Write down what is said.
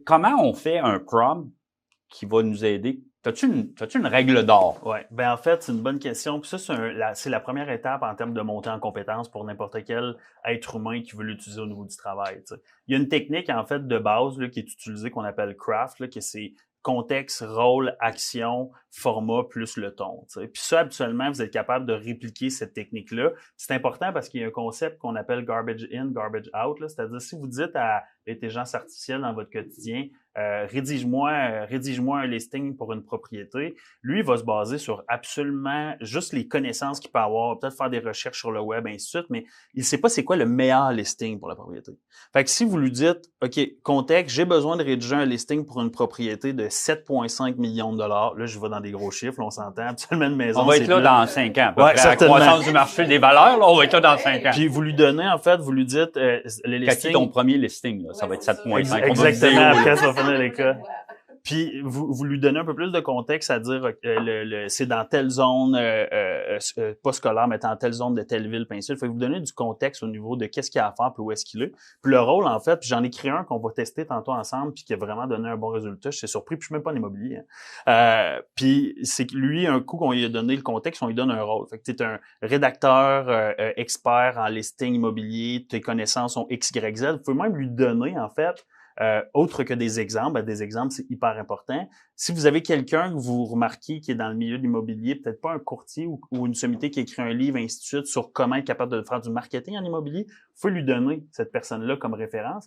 comment on fait un prompt qui va nous aider? T'as-tu une règle d'or? Oui. Ben en fait, c'est une bonne question. Puis ça, c'est la première étape en termes de montée en compétence pour n'importe quel être humain qui veut l'utiliser au niveau du travail. T'sais. Il y a une technique, en fait, de base là, qui est utilisée qu'on appelle craft, là, qui c'est contexte, rôle, action, format plus le ton. T'sais. Puis ça, habituellement, vous êtes capable de répliquer cette technique-là. C'est important parce qu'il y a un concept qu'on appelle garbage in, garbage out. C'est-à-dire, si vous dites à l'intelligence artificielle dans votre quotidien, rédige-moi un listing pour une propriété. Lui, il va se baser sur absolument juste les connaissances qu'il peut avoir, peut-être faire des recherches sur le web, ainsi de suite, mais il ne sait pas c'est quoi le meilleur listing pour la propriété. Fait que si vous lui dites, OK, contexte, j'ai besoin de rédiger un listing pour une propriété de 7,5 millions de dollars. Là, je vais dans des gros chiffres, là, on s'entend. Absolument une maison. On va être là dans 5 ans, à peu près. Certainement. La croissance du marché des valeurs, là, on va être là dans 5 ans. Puis vous lui donnez, en fait, vous lui dites, les listings. Ton premier listing, là, ça va être 7,5. Exactement, après, ça va finir l'école. Puis vous lui donnez un peu plus de contexte à dire c'est dans telle zone, pas scolaire, mais dans telle zone de telle ville, puis ainsi de suite. Fait que vous donnez du contexte au niveau de qu'est-ce qu'il y a à faire puis où est-ce qu'il est. Puis le rôle, en fait, puis j'en ai créé un qu'on va tester tantôt ensemble puis qui a vraiment donné un bon résultat. Je suis surpris, puis je suis même pas en immobilier. Puis c'est que lui, un coup qu'on lui a donné le contexte, on lui donne un rôle. Fait que tu es un rédacteur expert en listing immobilier, tes connaissances sont X, Y, Z. Vous pouvez même lui donner, en fait, autre que des exemples, des exemples, c'est hyper important. Si vous avez quelqu'un que vous remarquez qui est dans le milieu de l'immobilier, peut-être pas un courtier ou une sommité qui écrit un livre, ainsi de suite, sur comment être capable de faire du marketing en immobilier, il faut lui donner cette personne-là comme référence.